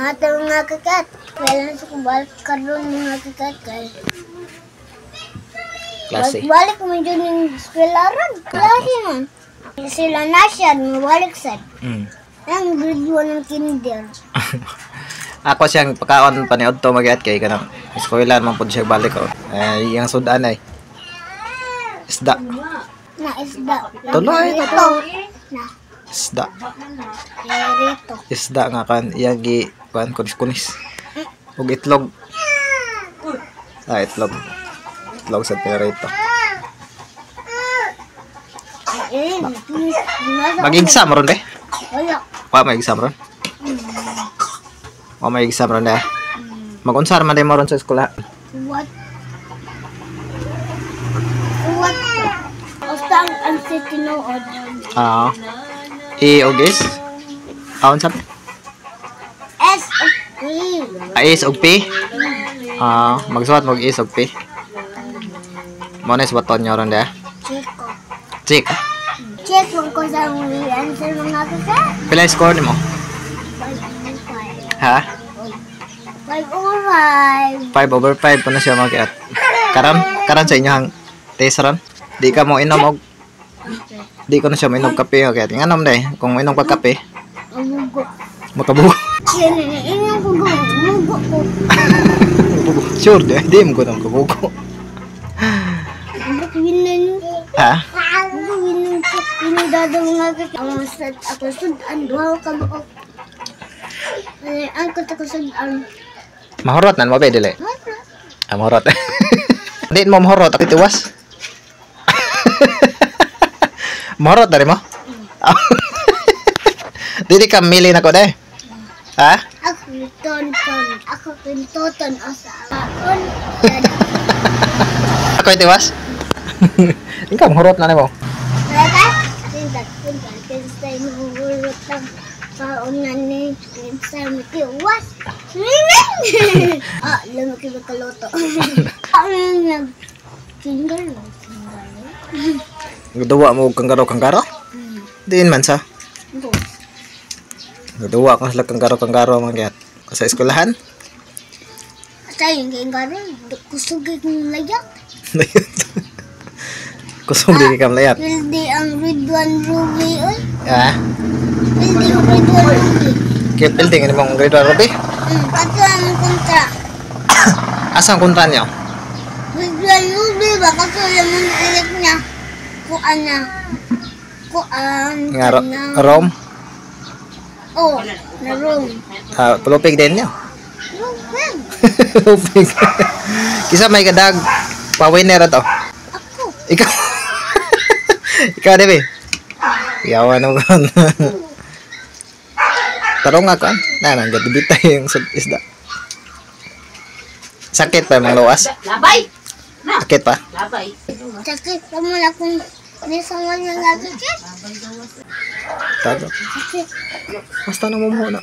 Mga tayo mga kakat. Kailan sa kubalik karon mga kakat kay. Klase. Balik mo dyan yung eskwelaran. Klase man. Sila na siya, mabalik sad. Ang grade 1 ng kinder. Ako siyang pagkaon paniod to magiat kay kanang eskwela man pud siya balik ko. Yang sudan ay isda. Na isda. Tuloy Rito. Na. Isda. Rito. Isda nga kan iyang gi kuan kunis-kunis. Ug itlog. Itlog. Itlog sa perito. Mag-exam ron de. Wala. Wa may exam ron. Wa may exam ron de. Mag-unsar man de mo ron sa eskwela. What? What? Ostang ang sitinood. E og S. Aon sa S o P. S og P. Magsuot mo og S og P. Mo na suwaton nyo ron de. Chico. Check. Check ko sa mga answer mga kaka. Pila yung score nimo? 5 Ha? over 5. 5 over 5 pa na siya mag-at. Karon sa inyong test ron. Di ka mo inom og di ko na siya mainom kape kaya tinganom dai kung mainom ka kape Amugo. makabugo. Ini ko mugo ko. Sure di mo ko nang kabugo. Ano winan? Ha? Ano winan ko? Pinadado nga ako sudan duha ka buok. Ang ko sudan. Mahorot nan mo ba dili? Mahorot. Di mo mahorot at itiwas. Mahorot dari mo? Dili ka mili na ko deh. Ha? Ako pintoton asa akon. Ako itiwas? Ikaw mahorot na mo. Laka? Tindak kinstay mo hulot lang. Kaunan ni kinstay mo tiwas. Lumaki ba kaloto? Ang tinggal. Gaduwa mo og kanggaro-kanggaro? Diin man sa. Gaduwa ko sila kanggaro-kanggaro man gyat. Sa eskwelahan? Sa yung kanggaro, kusog yung layak. Kusog di ka layat. Pildi ang red one ruby oy. Ha? Pildi ang red one ruby. Kaya building ni mong grade 1 ruby? Kato ang kontra. Asang kontra niyo? Red one ruby ba? Kato yung ulit niya. Kuan na. Kuan. Rom? Oh, na room. Palupig din niyo? Room. Palupig. Kisa may kadag pa-winner ato. Ako. Ikaw. Ikaw Debbie. Yawan mo kan. Tarong nga kan. Nang gadibita yung isda. Sakit pa yung luwas? Labay! Sakit pa? Labay. Sakit pa mo na kung may sama niya nga sakit. Tago. Sakit. Basta na mo muna.